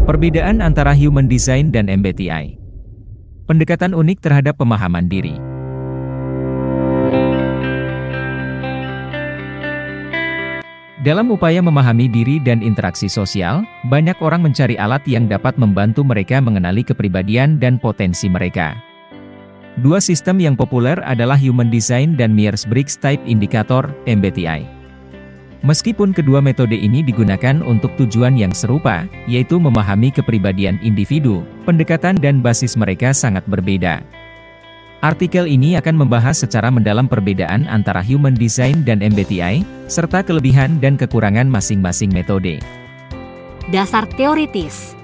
Perbedaan antara Human Design dan MBTI. Pendekatan unik terhadap pemahaman diri. Dalam upaya memahami diri dan interaksi sosial, banyak orang mencari alat yang dapat membantu mereka mengenali kepribadian dan potensi mereka. Dua sistem yang populer adalah Human Design dan Myers-Briggs Type Indicator, MBTI. Meskipun kedua metode ini digunakan untuk tujuan yang serupa, yaitu memahami kepribadian individu, pendekatan dan basis mereka sangat berbeda. Artikel ini akan membahas secara mendalam perbedaan antara Human Design dan MBTI, serta kelebihan dan kekurangan masing-masing metode. Dasar teoritis.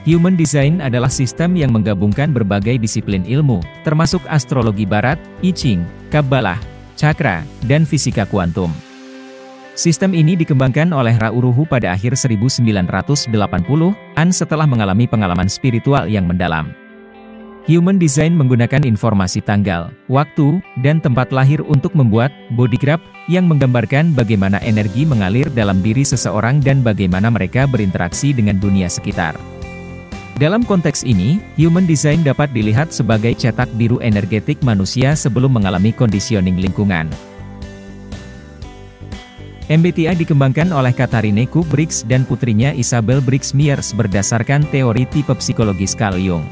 Human Design adalah sistem yang menggabungkan berbagai disiplin ilmu, termasuk astrologi barat, I Ching, Kabbalah, cakra, dan fisika kuantum. Sistem ini dikembangkan oleh Rauruhu pada akhir 1980-an setelah mengalami pengalaman spiritual yang mendalam. Human Design menggunakan informasi tanggal, waktu, dan tempat lahir untuk membuat body graph yang menggambarkan bagaimana energi mengalir dalam diri seseorang dan bagaimana mereka berinteraksi dengan dunia sekitar. Dalam konteks ini, Human Design dapat dilihat sebagai cetak biru energetik manusia sebelum mengalami conditioning lingkungan. MBTI dikembangkan oleh Katharine Cook Briggs dan putrinya Isabel Briggs Myers berdasarkan teori tipe psikologis Carl Jung.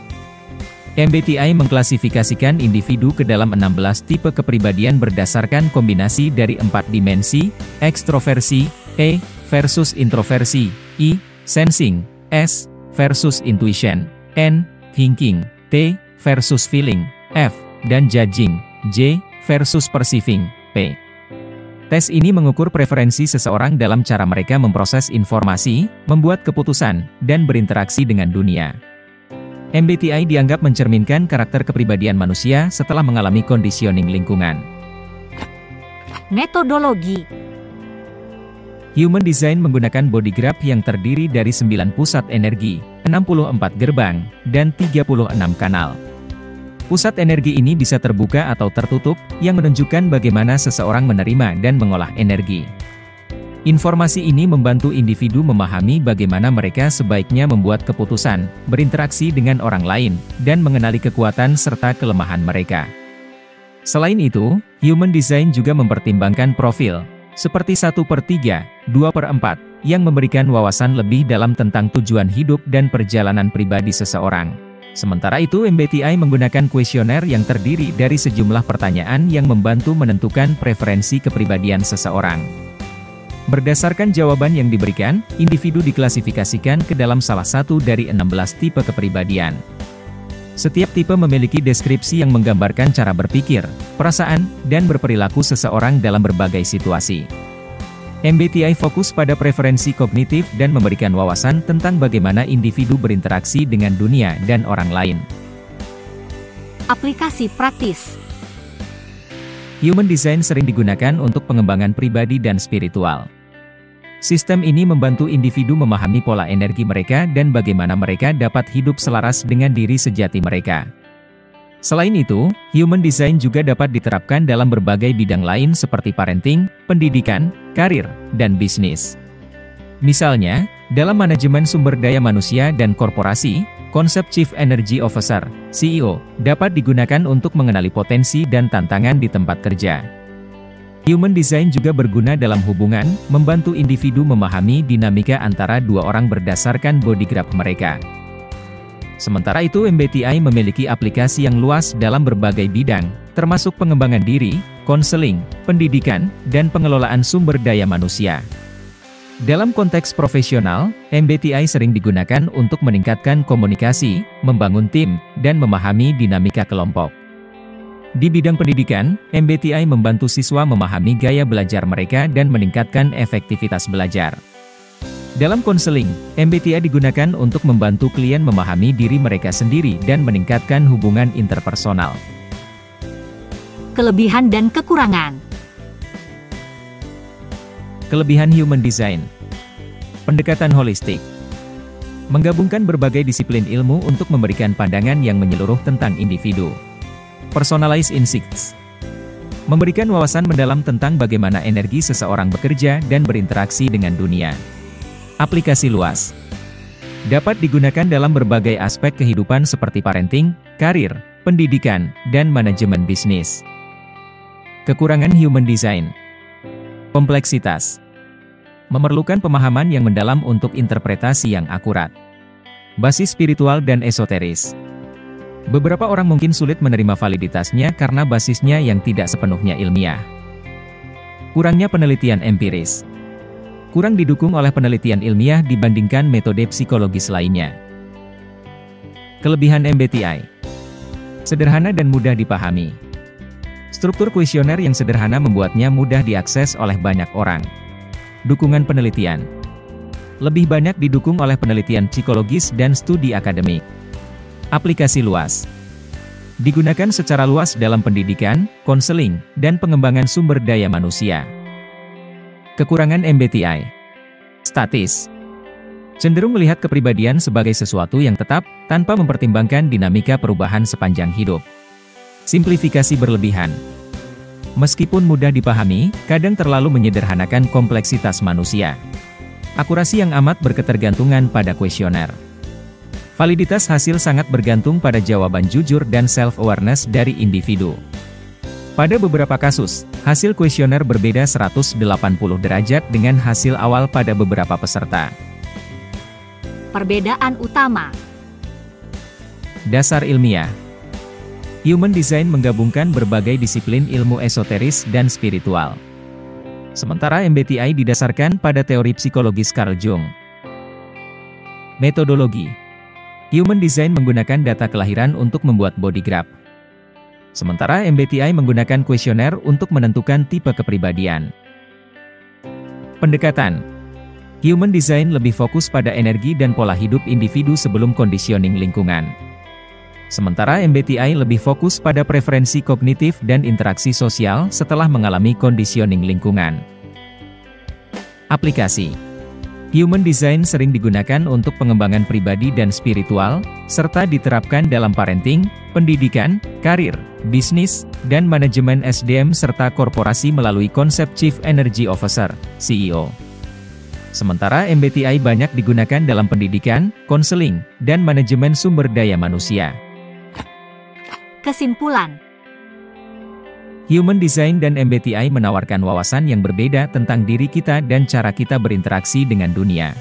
MBTI mengklasifikasikan individu ke dalam 16 tipe kepribadian berdasarkan kombinasi dari 4 dimensi, ekstroversi, E versus introversi, I, sensing, S versus intuition, N, thinking, T versus feeling, F, dan judging, J versus perceiving, P. Tes ini mengukur preferensi seseorang dalam cara mereka memproses informasi, membuat keputusan, dan berinteraksi dengan dunia. MBTI dianggap mencerminkan karakter kepribadian manusia setelah mengalami conditioning lingkungan. Metodologi. Human Design menggunakan body graph yang terdiri dari 9 pusat energi, 64 gerbang, dan 36 kanal. Pusat energi ini bisa terbuka atau tertutup, yang menunjukkan bagaimana seseorang menerima dan mengolah energi. Informasi ini membantu individu memahami bagaimana mereka sebaiknya membuat keputusan, berinteraksi dengan orang lain, dan mengenali kekuatan serta kelemahan mereka. Selain itu, Human Design juga mempertimbangkan profil, seperti 1/3, 2/4, yang memberikan wawasan lebih dalam tentang tujuan hidup dan perjalanan pribadi seseorang. Sementara itu MBTI menggunakan kuesioner yang terdiri dari sejumlah pertanyaan yang membantu menentukan preferensi kepribadian seseorang. Berdasarkan jawaban yang diberikan, individu diklasifikasikan ke dalam salah satu dari 16 tipe kepribadian. Setiap tipe memiliki deskripsi yang menggambarkan cara berpikir, perasaan, dan berperilaku seseorang dalam berbagai situasi. MBTI fokus pada preferensi kognitif dan memberikan wawasan tentang bagaimana individu berinteraksi dengan dunia dan orang lain. Aplikasi praktis. Human Design sering digunakan untuk pengembangan pribadi dan spiritual. Sistem ini membantu individu memahami pola energi mereka dan bagaimana mereka dapat hidup selaras dengan diri sejati mereka. Selain itu, Human Design juga dapat diterapkan dalam berbagai bidang lain seperti parenting, pendidikan, karir, dan bisnis. Misalnya, dalam manajemen sumber daya manusia dan korporasi, konsep Chief Energy Officer, CEO, dapat digunakan untuk mengenali potensi dan tantangan di tempat kerja. Human Design juga berguna dalam hubungan, membantu individu memahami dinamika antara dua orang berdasarkan body graph mereka. Sementara itu MBTI memiliki aplikasi yang luas dalam berbagai bidang, termasuk pengembangan diri, konseling, pendidikan, dan pengelolaan sumber daya manusia. Dalam konteks profesional, MBTI sering digunakan untuk meningkatkan komunikasi, membangun tim, dan memahami dinamika kelompok. Di bidang pendidikan, MBTI membantu siswa memahami gaya belajar mereka dan meningkatkan efektivitas belajar. Dalam konseling, MBTI digunakan untuk membantu klien memahami diri mereka sendiri dan meningkatkan hubungan interpersonal. Kelebihan dan kekurangan. Kelebihan Human Design. Pendekatan holistik. Menggabungkan berbagai disiplin ilmu untuk memberikan pandangan yang menyeluruh tentang individu. Personalized insights. Memberikan wawasan mendalam tentang bagaimana energi seseorang bekerja dan berinteraksi dengan dunia. Aplikasi luas. Dapat digunakan dalam berbagai aspek kehidupan seperti parenting, karir, pendidikan, dan manajemen bisnis. Kekurangan Human Design. Kompleksitas. Memerlukan pemahaman yang mendalam untuk interpretasi yang akurat. Basis spiritual dan esoteris. Beberapa orang mungkin sulit menerima validitasnya karena basisnya yang tidak sepenuhnya ilmiah. Kurangnya penelitian empiris. Kurang didukung oleh penelitian ilmiah dibandingkan metode psikologis lainnya. Kelebihan MBTI. Sederhana dan mudah dipahami. Struktur kuesioner yang sederhana membuatnya mudah diakses oleh banyak orang. Dukungan penelitian. Lebih banyak didukung oleh penelitian psikologis dan studi akademik. Aplikasi luas. Digunakan secara luas dalam pendidikan, konseling, dan pengembangan sumber daya manusia. Kekurangan MBTI. Statis. Cenderung melihat kepribadian sebagai sesuatu yang tetap, tanpa mempertimbangkan dinamika perubahan sepanjang hidup. Simplifikasi berlebihan. Meskipun mudah dipahami, kadang terlalu menyederhanakan kompleksitas manusia. Akurasi yang amat berketergantungan pada kuesioner. Validitas hasil sangat bergantung pada jawaban jujur dan self-awareness dari individu. Pada beberapa kasus, hasil kuesioner berbeda 180 derajat dengan hasil awal pada beberapa peserta. Perbedaan utama. Dasar ilmiah. Human Design menggabungkan berbagai disiplin ilmu esoteris dan spiritual. Sementara MBTI didasarkan pada teori psikologis Carl Jung. Metodologi. Human Design menggunakan data kelahiran untuk membuat body graph. Sementara MBTI menggunakan kuesioner untuk menentukan tipe kepribadian. Pendekatan. Human Design lebih fokus pada energi dan pola hidup individu sebelum conditioning lingkungan. Sementara MBTI lebih fokus pada preferensi kognitif dan interaksi sosial setelah mengalami conditioning lingkungan. Aplikasi. Human Design sering digunakan untuk pengembangan pribadi dan spiritual, serta diterapkan dalam parenting, pendidikan, karir, bisnis, dan manajemen SDM serta korporasi melalui konsep Chief Energy Officer, CEO. Sementara MBTI banyak digunakan dalam pendidikan, konseling, dan manajemen sumber daya manusia. Kesimpulan. Human Design dan MBTI menawarkan wawasan yang berbeda tentang diri kita dan cara kita berinteraksi dengan dunia.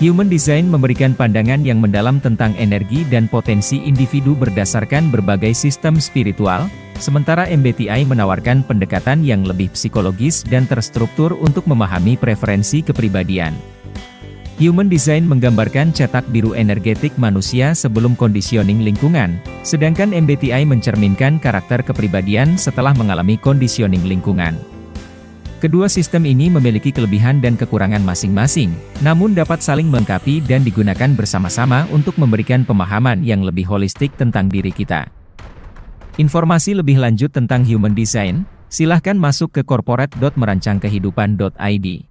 Human Design memberikan pandangan yang mendalam tentang energi dan potensi individu berdasarkan berbagai sistem spiritual, sementara MBTI menawarkan pendekatan yang lebih psikologis dan terstruktur untuk memahami preferensi kepribadian. Human Design menggambarkan cetak biru energetik manusia sebelum conditioning lingkungan, sedangkan MBTI mencerminkan karakter kepribadian setelah mengalami conditioning lingkungan. Kedua sistem ini memiliki kelebihan dan kekurangan masing-masing, namun dapat saling melengkapi dan digunakan bersama-sama untuk memberikan pemahaman yang lebih holistik tentang diri kita. Informasi lebih lanjut tentang Human Design, silahkan masuk ke corporate.merancangkehidupan.id.